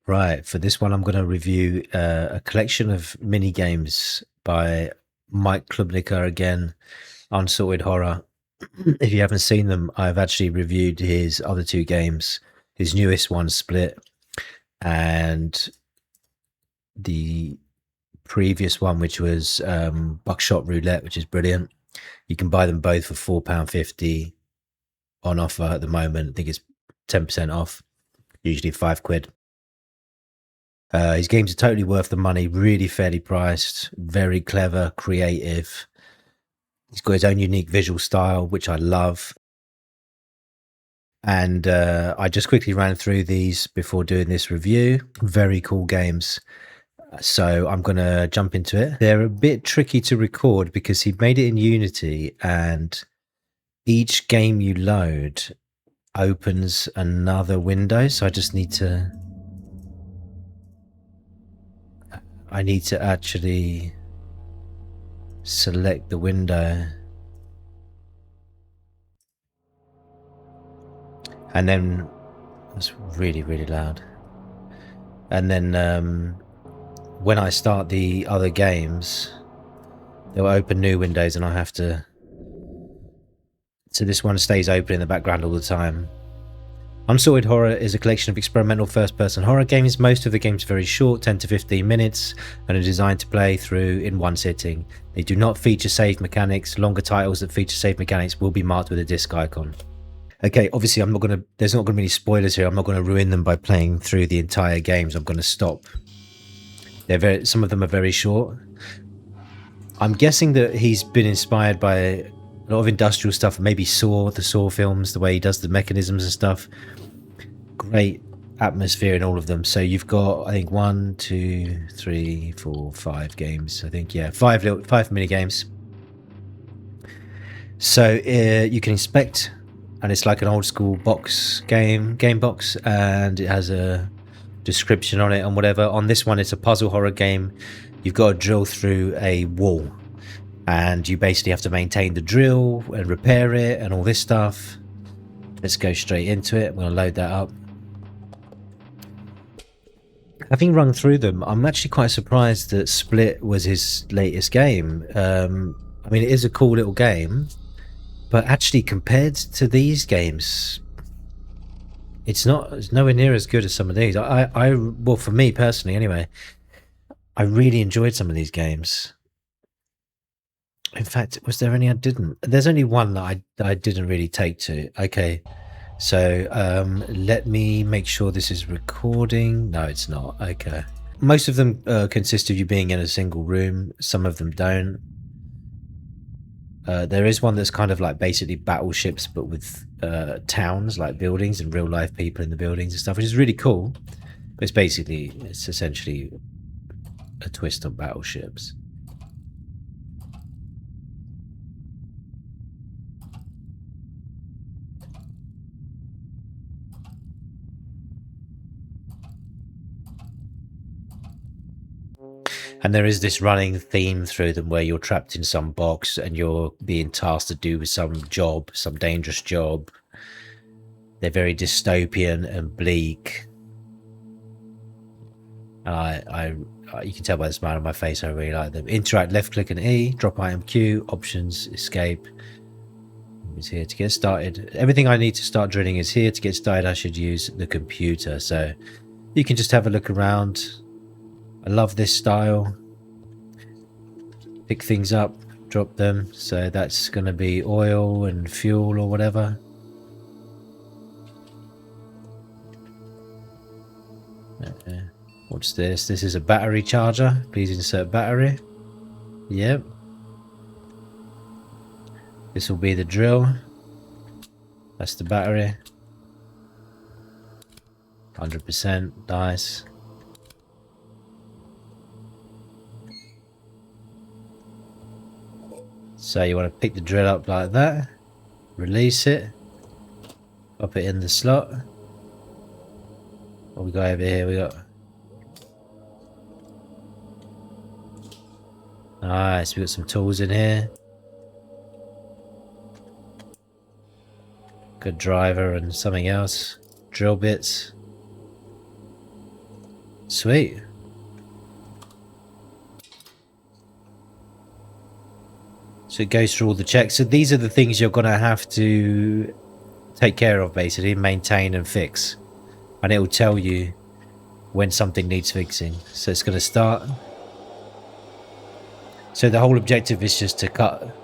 Right, for this one, I'm going to review a collection of mini games by Mike Klubnika again, Unsorted Horror. If you haven't seen them, I've actually reviewed his other two games. His newest one, Split, and the previous one, which was Buckshot Roulette, which is brilliant. You can buy them both for £4.50 on offer at the moment. I think it's 10% off, usually £5. His games are totally worth the money, really fairly priced, very clever, creative. He's got his own unique visual style, which I love. And I just quickly ran through these before doing this review. Very cool games. So I'm going to jump into it. They're a bit tricky to record because he made it in Unity, and each game you load opens another window. So I need to actually select the window, and then it's really loud. And then when I start the other games, they'll open new windows, and I have to. So this one stays open in the background all the time. Unsorted Horror is a collection of experimental first-person horror games. Most of the games are very short, 10 to 15 minutes, and are designed to play through in one sitting. They do not feature save mechanics. Longer titles that feature save mechanics will be marked with a disc icon. Okay, obviously there's not going to be any spoilers here. I'm not going to ruin them by playing through the entire games. I'm going to stop. Some of them are very short. I'm guessing that he's been inspired by a lot of industrial stuff, maybe the Saw films, the way he does the mechanisms and stuff. Great atmosphere in all of them. So you've got, I think, 1, 2, 3, 4, 5 games. I think, yeah, five mini games. So you can inspect, and it's like an old school game box, and it has a description on it and whatever. On this one, it's a puzzle horror game. You've got to drill through a wall, and you basically have to maintain the drill and repair it and all this stuff. Let's go straight into it. I'm going to load that up. Having run through them, I'm actually quite surprised that Split was his latest game. I mean, it is a cool little game, but actually compared to these games, it's nowhere near as good as some of these. Well, for me personally anyway, I really enjoyed some of these games. In fact, was there any I didn't? There's only one that I didn't really take to. Okay, so let me make sure this is recording. No, it's not. Okay. Most of them consist of you being in a single room. Some of them don't. There is one that's kind of like basically battleships, but with towns, like buildings and real life people in the buildings and stuff, which is really cool. But it's essentially a twist on battleships. And there is this running theme through them where you're trapped in some box and you're being tasked to do with some dangerous job. They're very dystopian and bleak. And you can tell by the smile on my face, I really like them. Interact, left click and E, drop item Q, options, escape. It's here to get started. Everything I need to start drilling is here. To get started, I should use the computer. So you can just have a look around. I love this style. Pick things up, drop them. So that's going to be oil and fuel or whatever. What's this? This is a battery charger. Please insert battery. Yep. This will be the drill. That's the battery. 100%. Nice. So you want to pick the drill up like that, release it, pop it in the slot. What we got over here? We got nice. We got some tools in here. Good driver and something else. Drill bits. Sweet. So it goes through all the checks. So these are the things you're going to have to take care of, basically, maintain and fix. And it will tell you when something needs fixing. So it's going to start. So the whole objective is just to cut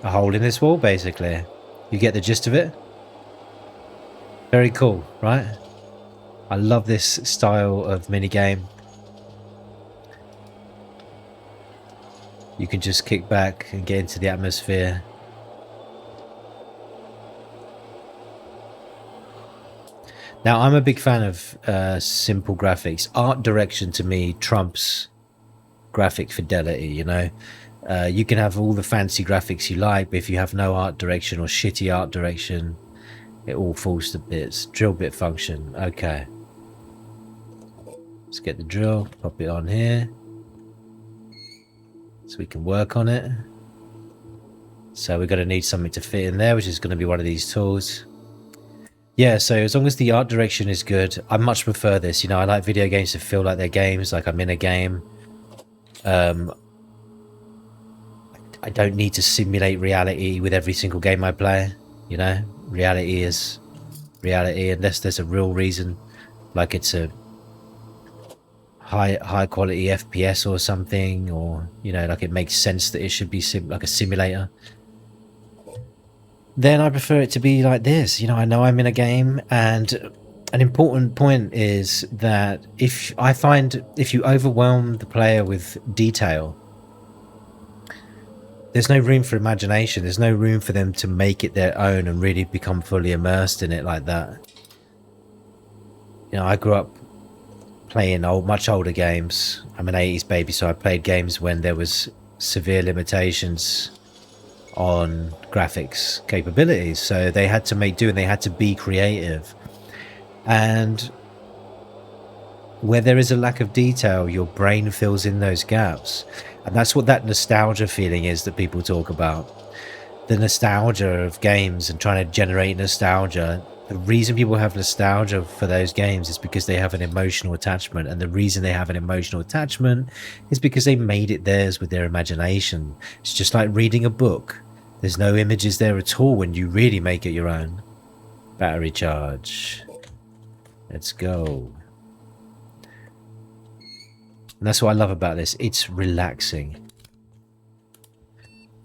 a hole in this wall, basically. You get the gist of it? Very cool, right? I love this style of minigame. You can just kick back and get into the atmosphere. Now, I'm a big fan of simple graphics. Art direction to me trumps graphic fidelity, you know? You can have all the fancy graphics you like, but if you have no art direction or shitty art direction, it all falls to bits. Drill bit function. Okay. Let's get the drill, pop it on here. So we can work on it. So we're going to need something to fit in there, which is going to be one of these tools. Yeah, so as long as the art direction is good, I much prefer this. You know, I like video games to feel like they're games, like I'm in a game. I don't need to simulate reality with every single game I play. You know, reality is reality unless there's a real reason, like it's a high quality FPS or something, or you know, like it makes sense that it should be like a simulator. Then I prefer it to be like this. You know, I know I'm in a game, and an important point is that if you overwhelm the player with detail, there's no room for imagination. There's no room for them to make it their own and really become fully immersed in it like that. You know, I grew up playing much older games. I'm an 80s baby, so I played games when there was severe limitations on graphics capabilities, so they had to make do and they had to be creative. And where there is a lack of detail, your brain fills in those gaps, and that's what that nostalgia feeling is that people talk about. The nostalgia of games and trying to generate nostalgia. The reason people have nostalgia for those games is because they have an emotional attachment, and the reason they have an emotional attachment is because they made it theirs with their imagination. It's just like reading a book. There's no images there at all when you really make it your own. Battery charge. Let's go. And that's what I love about this. It's relaxing.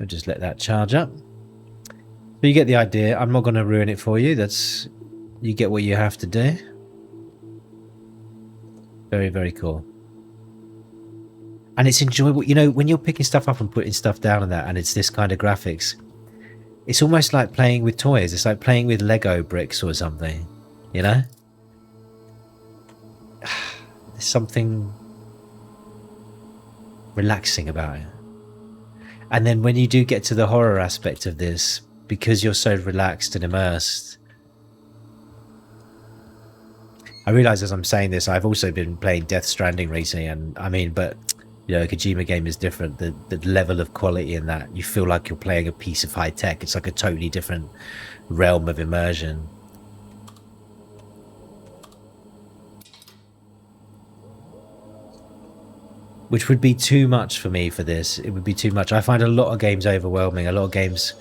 I'll just let that charge up. But you get the idea. I'm not going to ruin it for you. You get what you have to do. Very, very cool. And it's enjoyable. You know, when you're picking stuff up and putting stuff down and that, and it's this kind of graphics, it's almost like playing with toys. It's like playing with Lego bricks or something, you know? There's something relaxing about it. And then when you do get to the horror aspect of this, because you're so relaxed and immersed, I realize as I'm saying this, I've also been playing Death Stranding recently, and I mean, but you know, a Kojima game is different. The level of quality in that, you feel like you're playing a piece of high tech. It's like a totally different realm of immersion. Which would be too much for me for this. It would be too much. I find a lot of games overwhelming. A lot of games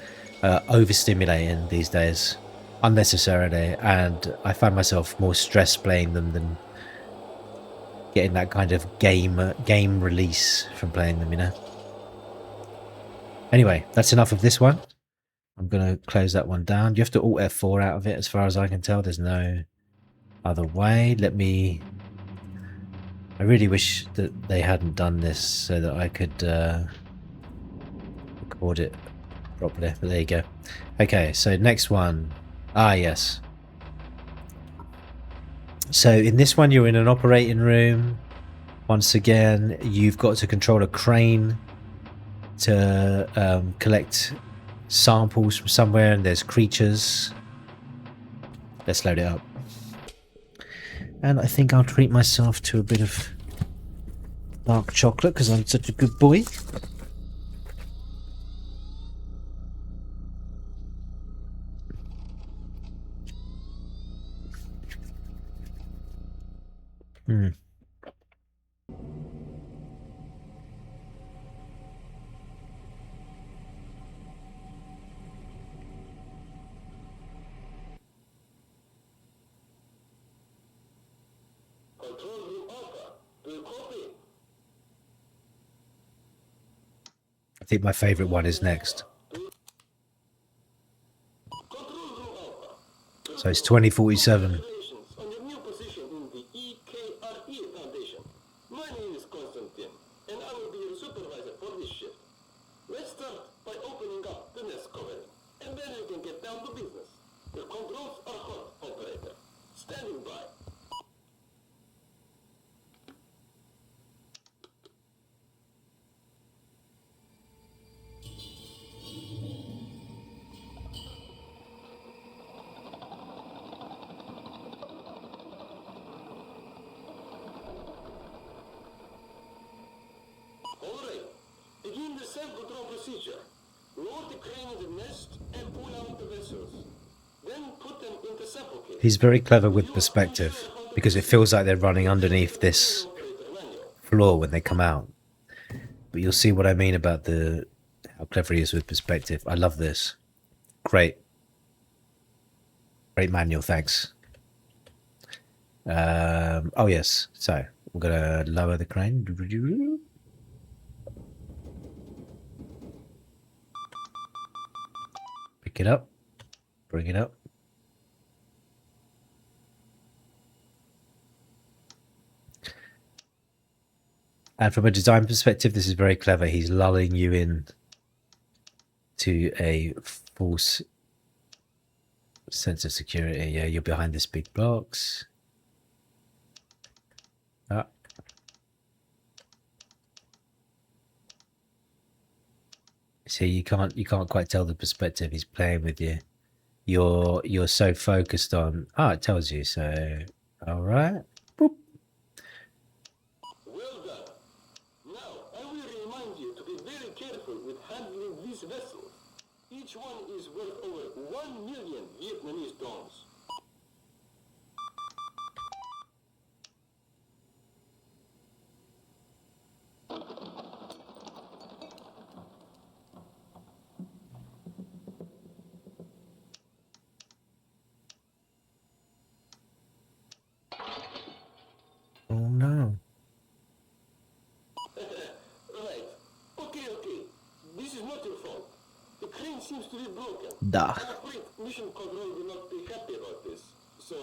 overstimulating these days, unnecessarily, and I find myself more stressed playing them than getting that kind of game release from playing them, you know. Anyway, that's enough of this one. I'm gonna close that one down. You have to Alt F4 out of it, as far as I can tell. There's no other way. I really wish that they hadn't done this so that I could record it properly, but there you go. Okay, so next one. Ah, yes. So in this one, you're in an operating room. Once again, you've got to control a crane to collect samples from somewhere, and there's creatures. Let's load it up. And I think I'll treat myself to a bit of dark chocolate because I'm such a good boy. I think my favorite one is next. So it's 2047. He's very clever with perspective because it feels like they're running underneath this floor when they come out. But you'll see what I mean about how clever he is with perspective. I love this. Great manual, thanks. Oh yes, so we're gonna lower the crane. Pick it up, bring it up. And from a design perspective, this is very clever. He's lulling you in to a false sense of security. Yeah, you're behind this big blocks. Ah. See, you can't quite tell the perspective. He's playing with you. You're so focused on. Ah, it tells you. So, all right. Boop. Well done. Now I will remind you to be very careful with handling these vessels. Each one is worth over 1 million Vietnamese dong. Oh no. Right. Okay. This is not your fault. The crane seems to be broken. Da. I'm afraid Mission Control will not be happy about this. So,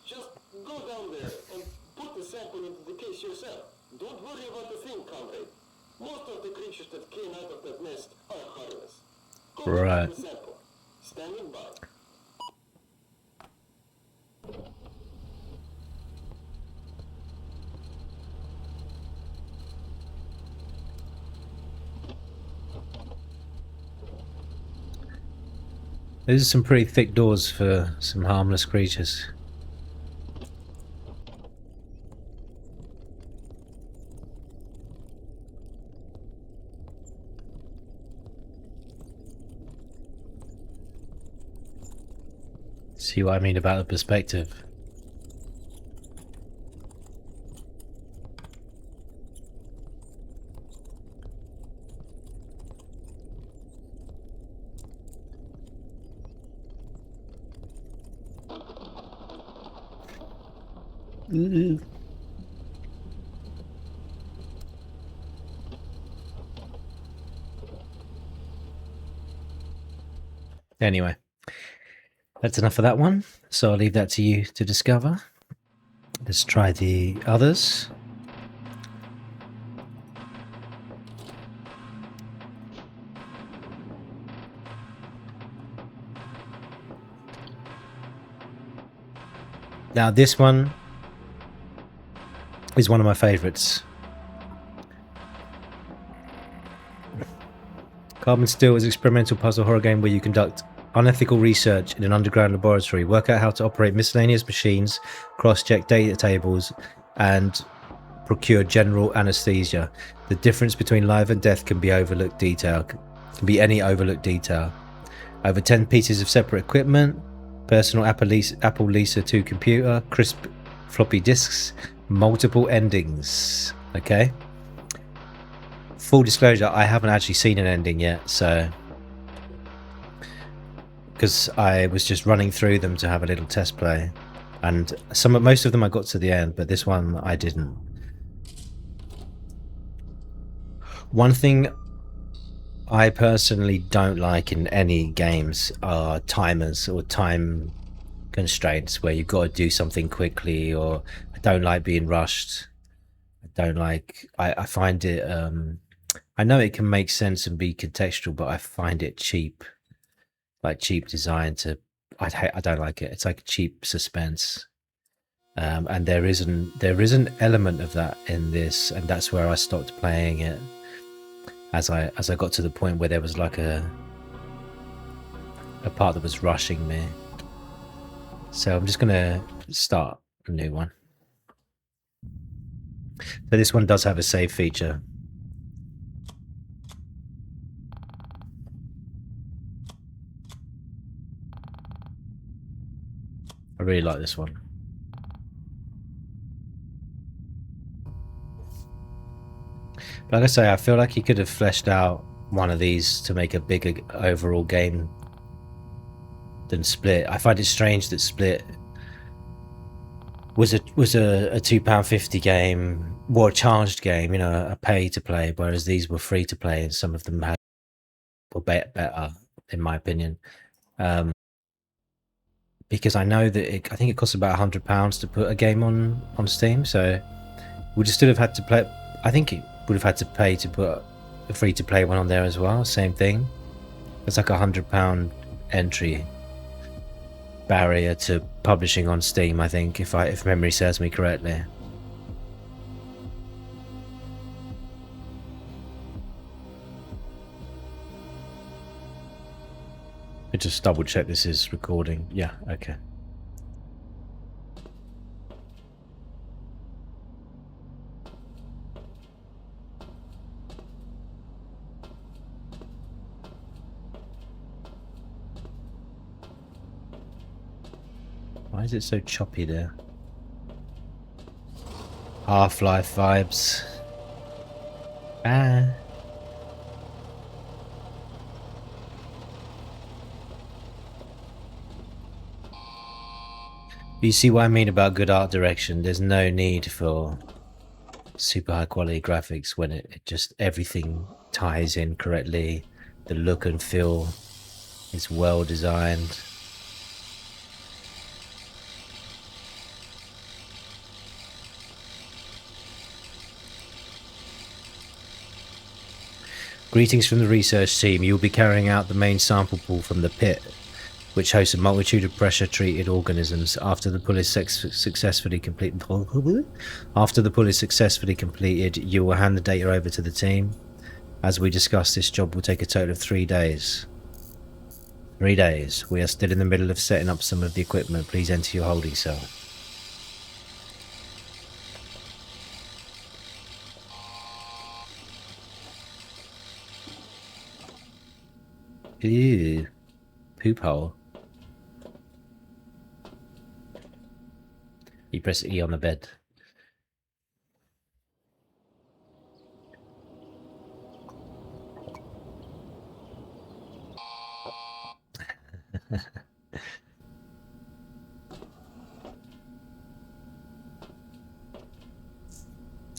just go down there and put the sample into the case yourself. Don't worry about the thing, comrade. Most of the creatures that came out of that nest are harmless. Go Right. the sample. Standing by. Those are some pretty thick doors for some harmless creatures. See what I mean about the perspective? Anyway, that's enough of that one. So I'll leave that to you to discover. Let's try the others. Now this one is one of my favorites. Carbon Steel is an experimental puzzle horror game where you conduct unethical research in an underground laboratory, work out how to operate miscellaneous machines, cross-check data tables, and procure general anesthesia. The difference between life and death can be overlooked detail. Can be any overlooked detail. Over 10 pieces of separate equipment, personal Apple Lisa 2 computer, crisp floppy disks, multiple endings. Okay. Full disclosure, I haven't actually seen an ending yet, so because I was just running through them to have a little test play, and most of them I got to the end, but this one I didn't. One thing I personally don't like in any games are timers or time constraints where you've got to do something quickly, or I don't like being rushed. I don't like, I find it, I know it can make sense and be contextual, but I find it cheap, like cheap design to, I don't like it. It's like cheap suspense. And there is an element of that in this, and that's where I stopped playing it as I got to the point where there was like a part that was rushing me. So I'm just gonna start a new one. So this one does have a save feature. I really like this one. But like I say, I feel like he could have fleshed out one of these to make a bigger overall game than Split. I find it strange that Split was a £2.50 game, or a charged game, you know, a pay to play, whereas these were free to play, and some of them had were better, in my opinion. Because I know that I think it costs about £100 to put a game on Steam, so we just still have had to play. I think it would have had to pay to put a free to play one on there as well. Same thing. It's like £100 entry barrier to publishing on Steam, I think, if memory serves me correctly. I just double check this is recording. Yeah, okay. Why is it so choppy there? Half-Life vibes. Ah. You see what I mean about good art direction? There's no need for super high quality graphics when it just everything ties in correctly. The look and feel is well designed. Greetings from the research team. You'll be carrying out the main sample pool from the pit, which hosts a multitude of pressure-treated organisms. After the pull is successfully completed, you will hand the data over to the team. As we discussed, this job will take a total of 3 days. 3 days. We are still in the middle of setting up some of the equipment. Please enter your holding cell. Ew. Poop hole. You press E on the bed.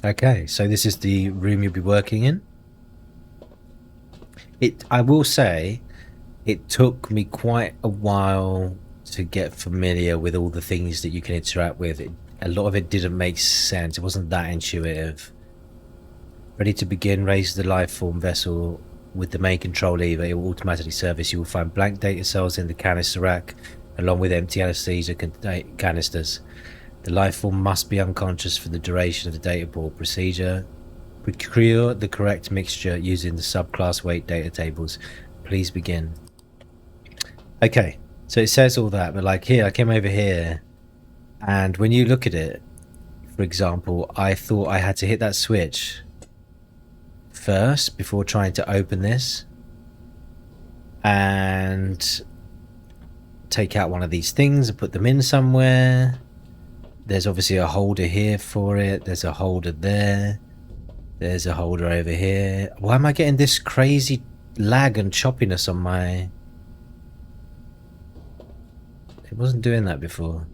Okay, so this is the room you'll be working in. I will say, it took me quite a while to get familiar with all the things that you can interact with. A lot of it didn't make sense. It wasn't that intuitive. Ready to begin. Raise the life form vessel with the main control lever. It will automatically service. You will find blank data cells in the canister rack, along with empty anesthesia canisters. The life form must be unconscious for the duration of the data pool. Procedure: procure the correct mixture using the subclass weight data tables. Please begin. Okay, so it says all that, but like here, I came over here, and when you look at it, for example, I thought I had to hit that switch first before trying to open this and take out one of these things and put them in somewhere. There's obviously a holder here for it. There's a holder there. There's a holder over here. Why am I getting this crazy lag and choppiness on my... It wasn't doing that before.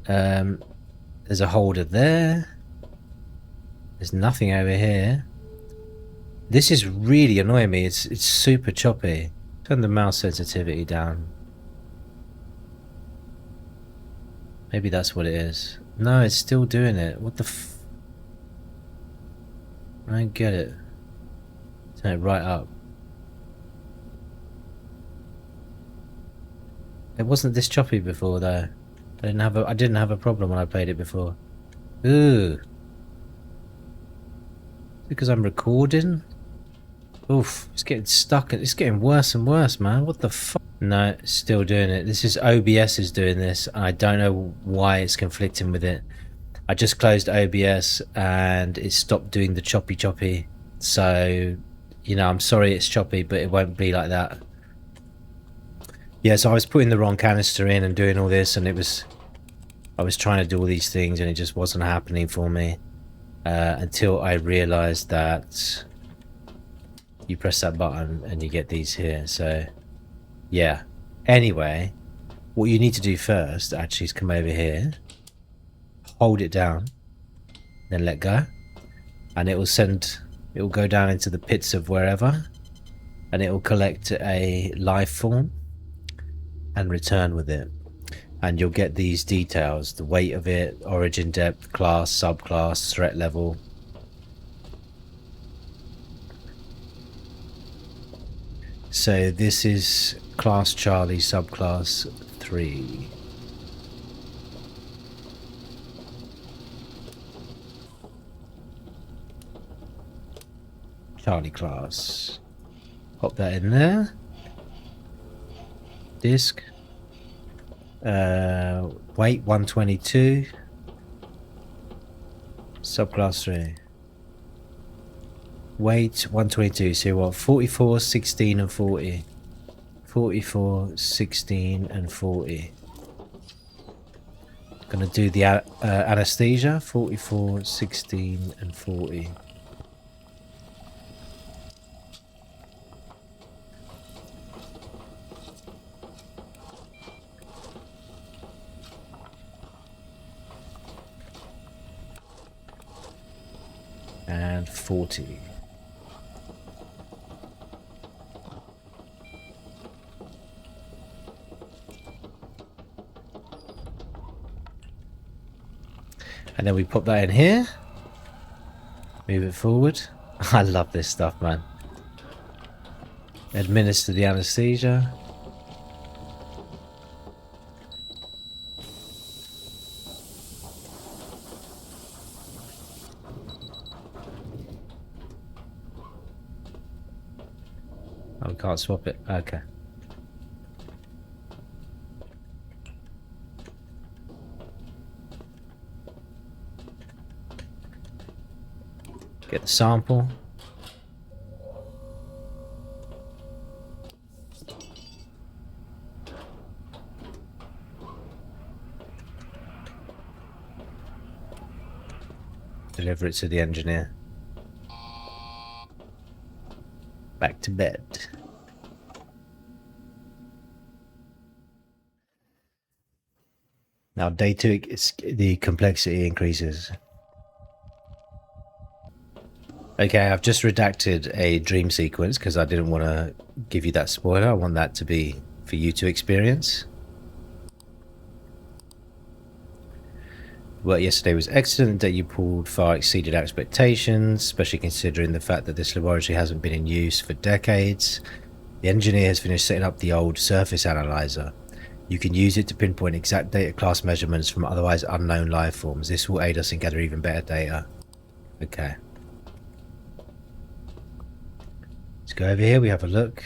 There's a holder there. There's nothing over here. This is really annoying me. It's super choppy. Turn the mouse sensitivity down. Maybe that's what it is. No, it's still doing it. What the f... I don't get it. Turn it right up. It wasn't this choppy before though. I didn't have a problem when I played it before. Ooh. Because I'm recording? Oof, it's getting stuck. It's getting worse and worse, man. What the fuck? No, it's still doing it. This is OBS is doing this. I don't know why it's conflicting with it. I just closed OBS and it stopped doing the choppy. So, you know, I'm sorry it's choppy, but it won't be like that. Yeah, so I was putting the wrong canister in and doing all this, and I was trying to do all these things and it just wasn't happening for me until I realized that you press that button and you get these here. So yeah, anyway, what you need to do first actually is come over here, hold it down, then let go, and it will go down into the pits of wherever, and it will collect a life form and return with it, and you'll get these details: the weight of it, origin depth, class, subclass, threat level. So this is class Charlie, subclass 3. Charlie class. Pop that in there. Disk. Weight 122. Subclass 3. Weight 122. So what? 44, 16 and 40. 44, 16 and 40. Gonna do the anesthesia. 44, 16 and 40. And 40. And then we pop that in here. Move it forward. I love this stuff, man. Administer the anesthesia. Oh, we can't swap it. Okay. Get the sample. Deliver it to the engineer. Back to bed. Now day 2, the complexity increases. Okay, I've just redacted a dream sequence because I didn't want to give you that spoiler. I want that to be for you to experience. Work yesterday was excellent. That you pulled far exceeded expectations, especially considering the fact that this laboratory hasn't been in use for decades. The engineer has finished setting up the old surface analyzer. You can use it to pinpoint exact data class measurements from otherwise unknown life forms. This will aid us in gathering even better data. Okay. Let's go over here, we have a look.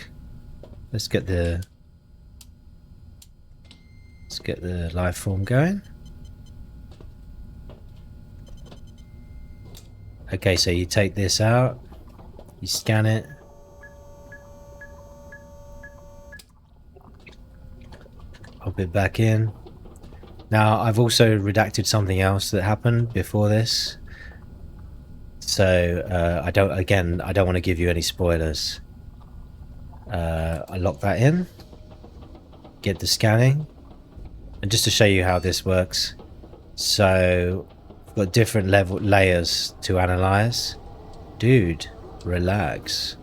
Let's get the life form going. Okay, so you take this out, you scan it. Pop it back in. Now I've also redacted something else that happened before this. So I don't want to give you any spoilers. I lock that in, get the scanning, and just to show you how this works. So we've got different layers to analyze. Dude, relax.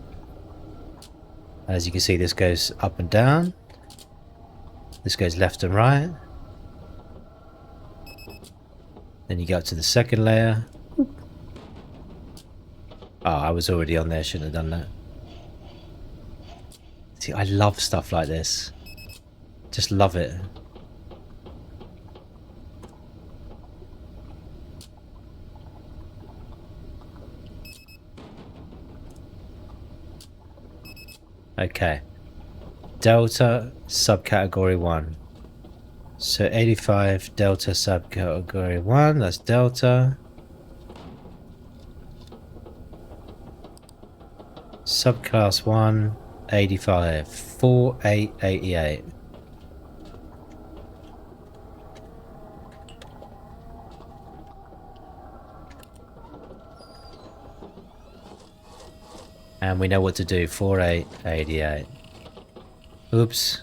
As you can see, this goes up and down. This goes left and right. Then you go up to the second layer. Oh, I was already on there, shouldn't have done that. See, I love stuff like this. Just love it. Okay. Delta subcategory 1. So 85 Delta subcategory 1, that's Delta. Subclass 1, 85, 4888. And we know what to do, 4888. Oops.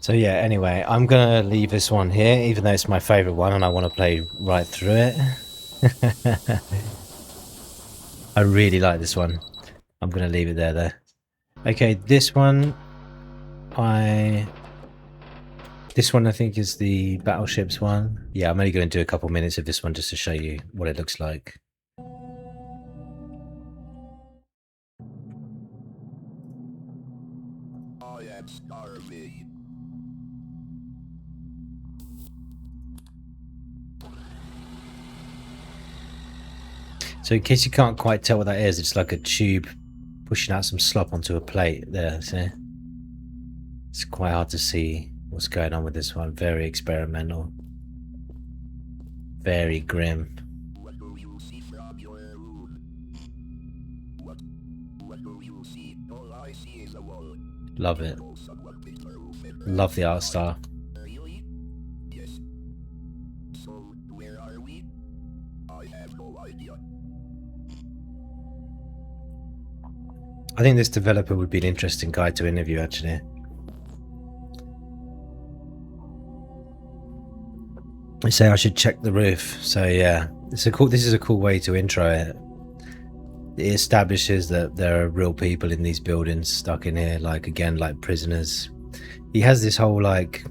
So yeah, anyway, I'm gonna leave this one here, even though it's my favourite one and I want to play right through it. I really like this one. I'm gonna leave it there though. Okay, this one I think is the battleships one. Yeah, I'm only going to do a couple minutes of this one just to show you what it looks like. I am starving. So in case you can't quite tell what that is, it's like a tube pushing out some slop onto a plate there, see? It's quite hard to see what's going on with this one. Very experimental. Very grim. What do you see from your room? What do you see? All I see is a wall. Love it. Oh, somewhat bigger roof and Love the art style. really? Yes. So, where are we? I have no idea. I think this developer would be an interesting guy to interview, actually. They say I should check the roof. So yeah, this is a cool way to intro it. It establishes that there are real people in these buildings stuck in here, like again, like prisoners. He has this whole like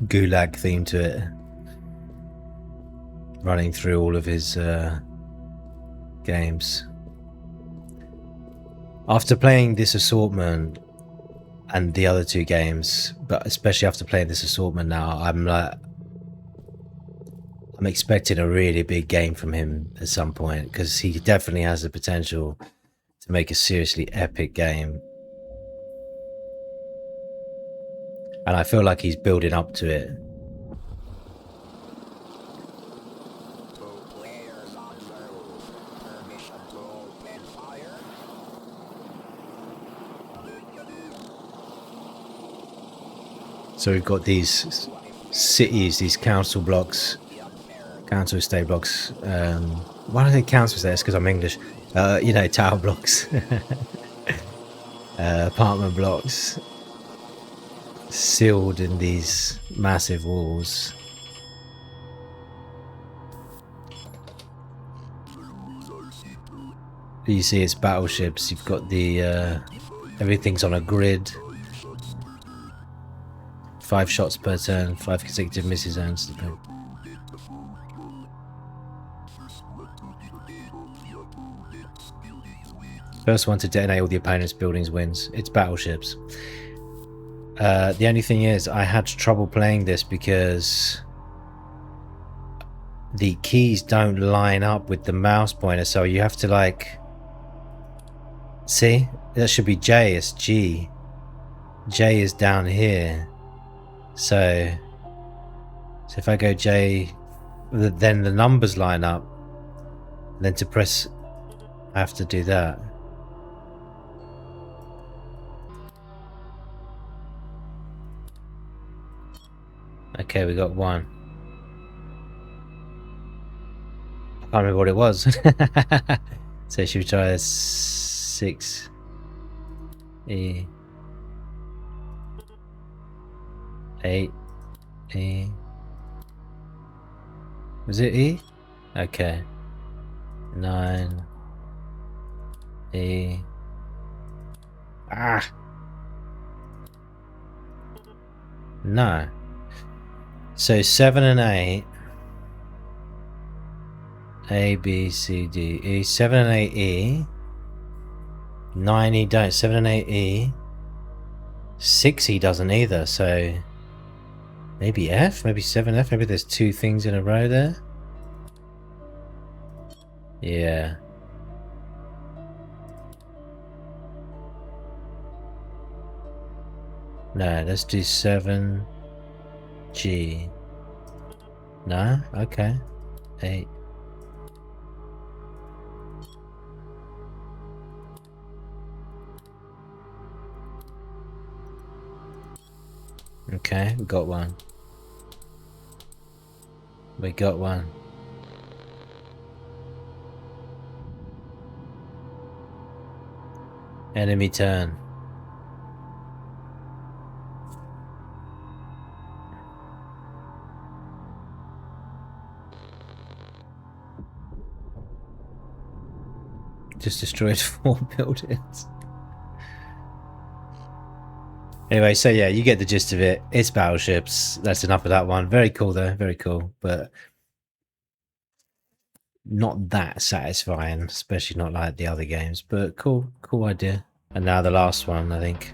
gulag theme to it, running through all of his games. After playing this assortment and the other two games, but especially after playing this assortment now, I'm expecting a really big game from him at some point, because he definitely has the potential to make a seriously epic game. And I feel like he's building up to it. So, players on the roof. Permission to open fire? So we've got these cities, these council blocks, council estate blocks. Why do I think council estate? It's because I'm English. You know, tower blocks, apartment blocks, sealed in these massive walls. You see, it's battleships. You've got the everything's on a grid. 5 shots per turn, 5 consecutive missile zones. First one to detonate all the opponent's buildings wins. It's battleships. The only thing is, I had trouble playing this because the keys don't line up with the mouse pointer, so you have to like... See? That should be J, it's G. J is down here. So if I go J, then the numbers line up. Then to press, I have to do that. Okay, we got one. I can't remember what it was. So should we try 6 E 8 E? Was it E? Okay. 9 E. Ah! No. So 7 and 8. A, B, C, D, E. 7 and 8 E. 9 E don't. 7 and 8 E. 6 E doesn't either, so maybe F? Maybe 7 F? Maybe there's 2 things in a row there? Yeah. No, let's do 7 G. No? Okay. 8. Okay, we got one. We got one. Enemy turn. Just destroyed 4 buildings. Anyway, so yeah, you get the gist of it. It's battleships. That's enough of that one. Very cool though, very cool, but not that satisfying, especially not like the other games. But cool idea. And now the last one, I think.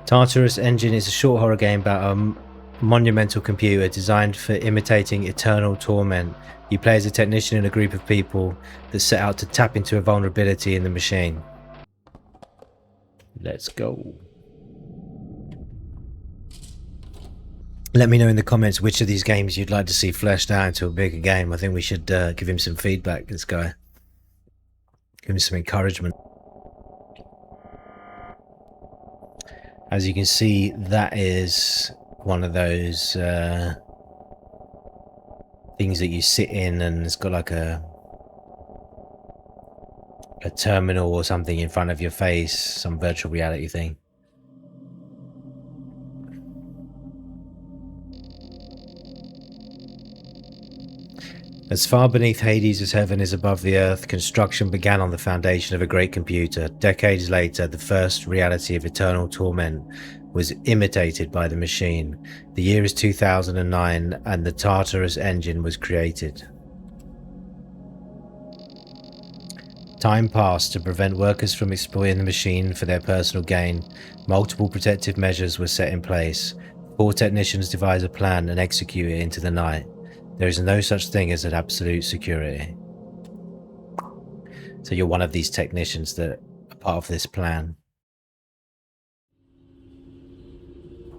Tartarus Engine is a short horror game about a monumental computer designed for imitating eternal torment. You play as a technician in a group of people that set out to tap into a vulnerability in the machine. Let's go. Let me know in the comments which of these games you'd like to see fleshed out into a bigger game. I think we should give him some feedback, this guy. Give him some encouragement. As you can see, that is one of those things that you sit in and it's got like a terminal or something in front of your face, some virtual reality thing. As far beneath Hades as heaven is above the earth, construction began on the foundation of a great computer. Decades later, the first reality of eternal torment was imitated by the machine. The year is 2009 and the Tartarus engine was created. Time passed to prevent workers from exploiting the machine for their personal gain. Multiple protective measures were set in place. 4 technicians devise a plan and execute it into the night. There is no such thing as an absolute security. So you're one of these technicians that are part of this plan.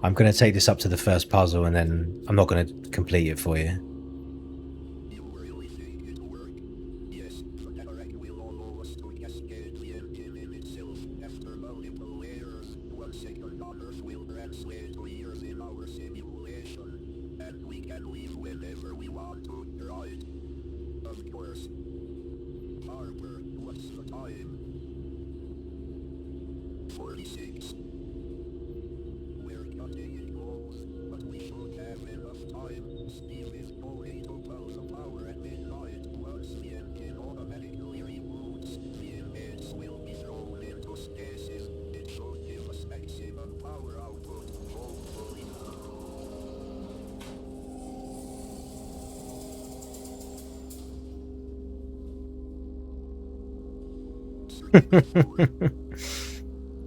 I'm going to take this up to the first puzzle and then I'm not going to complete it for you. You really think it'll work? Yes, the direct will allow us to cascade the engine in itself. After multiple layers, 1 second on Earth will translate to years in our simulation. And we can leave whenever we want to, right? Of course. Harper, what's the time? 46. We're cutting it close, but we should have enough time. Steve is going to close the power at midnight. Once the engine automatically reboots, the inmates will be thrown into stasis. It should give us maximum power output, hopefully.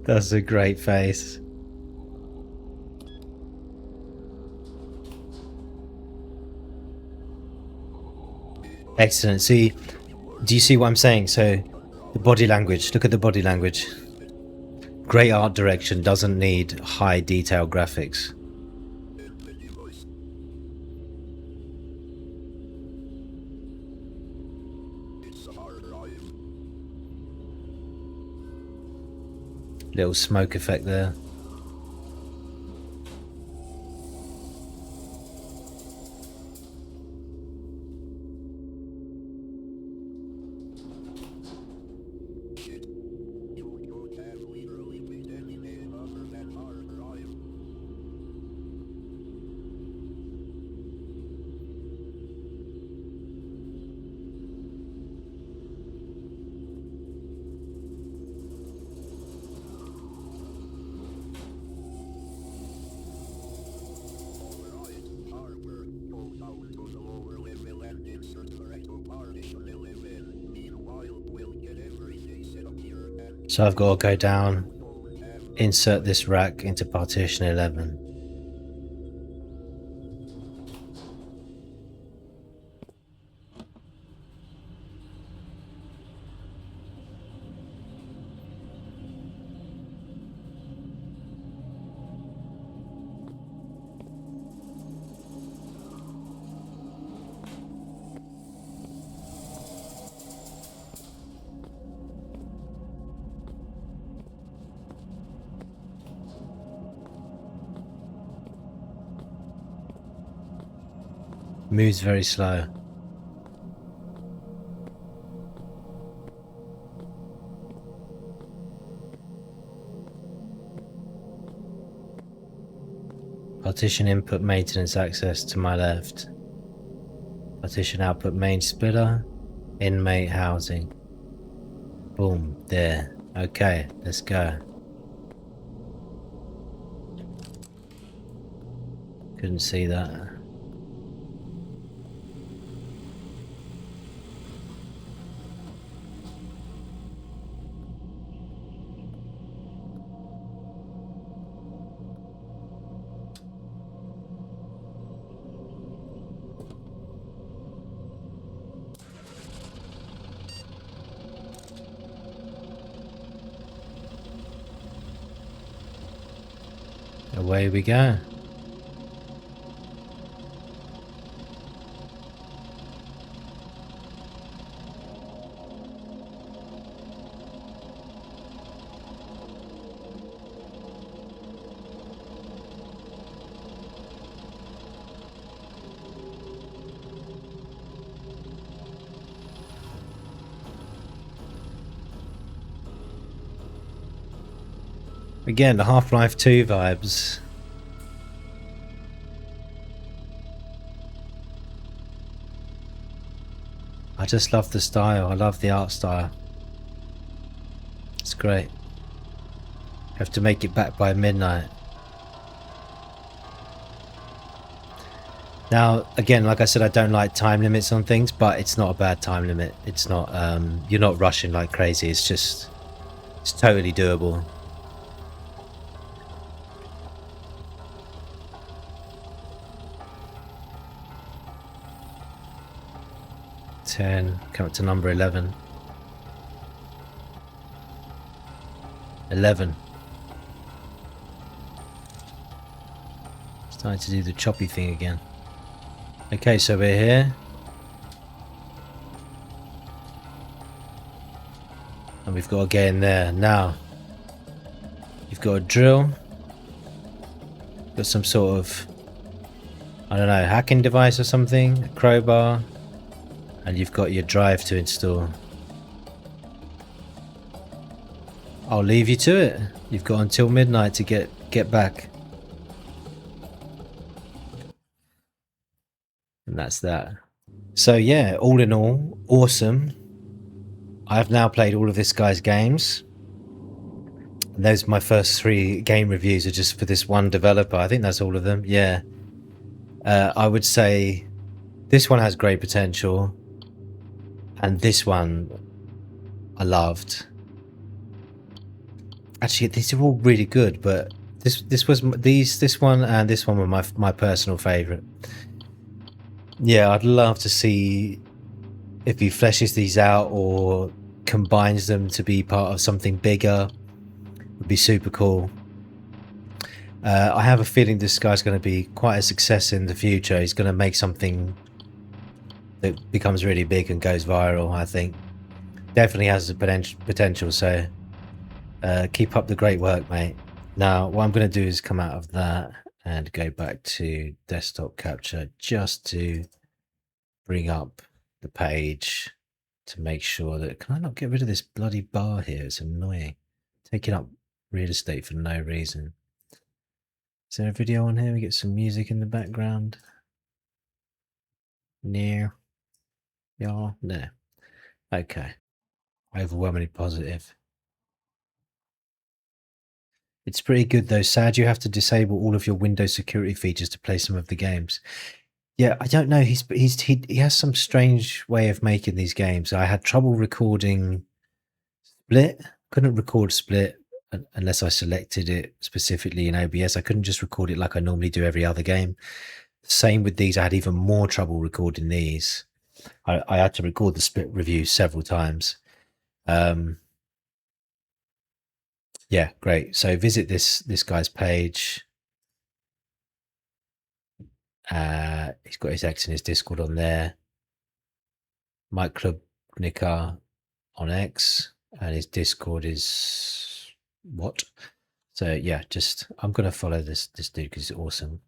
That's a great face. Excellent. See, do you see what I'm saying? So the body language, look at the body language. Great art direction doesn't need high detail graphics. Little smoke effect there. Shit. You don't have literally made any name other than our crime. Alright, our work goes out to the lower level and insert the right to partition the level. Meanwhile, we'll get everything set up here and So I've got to go down, don't have insert this rack into partition 11. Moves very slow. Partition input maintenance access to my left. Partition output main splitter. Inmate housing. Boom, there. Okay, let's go. Couldn't see that. Away we go. Again, the Half-Life 2 vibes. I just love the style. I love the art style. It's great. Have to make it back by midnight. Now, again, like I said, I don't like time limits on things, but it's not a bad time limit. It's not, you're not rushing like crazy. It's just, it's totally doable. Come up to number 11. 11. Starting to do the choppy thing again. Okay, so we're here. And we've got to get in there. Now, you've got a drill. Got some sort of, I don't know, hacking device or something. A crowbar. And you've got your drive to install. I'll leave you to it. You've got until midnight to get back. And that's that. So yeah, all in all, awesome. I've now played all of this guy's games. And those my first 3 game reviews are just for this one developer. I think that's all of them. Yeah. I would say this one has great potential. And this one I loved. Actually, these are all really good, but this one and this one were my personal favorite. Yeah, I'd love to see if he fleshes these out or combines them to be part of something bigger. Would be super cool. I have a feeling this guy's going to be quite a success in the future. He's going to make something that becomes really big and goes viral. I think definitely has the potential. So Keep up the great work, mate. Now, what I'm going to do is come out of that and go back to desktop capture just to bring up the page to make sure that... Can I not get rid of this bloody bar here? It's annoying. Taking up real estate for no reason. Is there a video on here? We get some music in the background. No. Yeah, no. Okay. Overwhelmingly positive. It's pretty good though. Sad you have to disable all of your Windows security features to play some of the games. Yeah, I don't know. He has some strange way of making these games. I had trouble recording Split. Couldn't record Split unless I selected it specifically in OBS. I couldn't just record it like I normally do every other game. Same with these. I had even more trouble recording these. I had to record the Split review several times. Yeah, great. So visit this guy's page. He's got his X and his Discord on there. Mike Klubnika on X, and his Discord is what? So yeah, just I'm gonna follow this dude because he's awesome.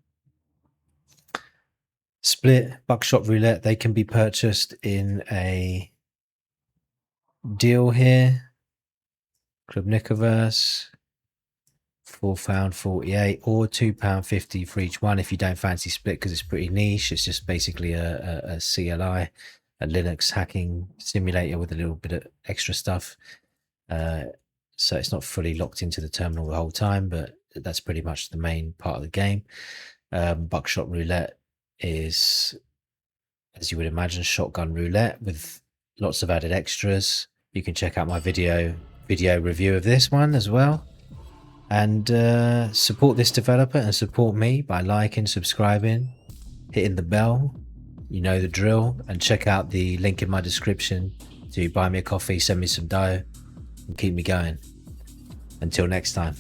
Split, Buckshot Roulette, they can be purchased in a deal here. Klubnikaverse, £4.48 or £2.50 for each one if you don't fancy Split because it's pretty niche. It's just basically a CLI, a Linux hacking simulator with a little bit of extra stuff. So it's not fully locked into the terminal the whole time, but that's pretty much the main part of the game. Buckshot Roulette is, as you would imagine, shotgun roulette with lots of added extras. You can check out my video review of this one as well. And support this developer and support me by liking, subscribing, hitting the bell. You know the drill. And check out the link in my description to buy me a coffee, send me some dough, and keep me going. Until next time.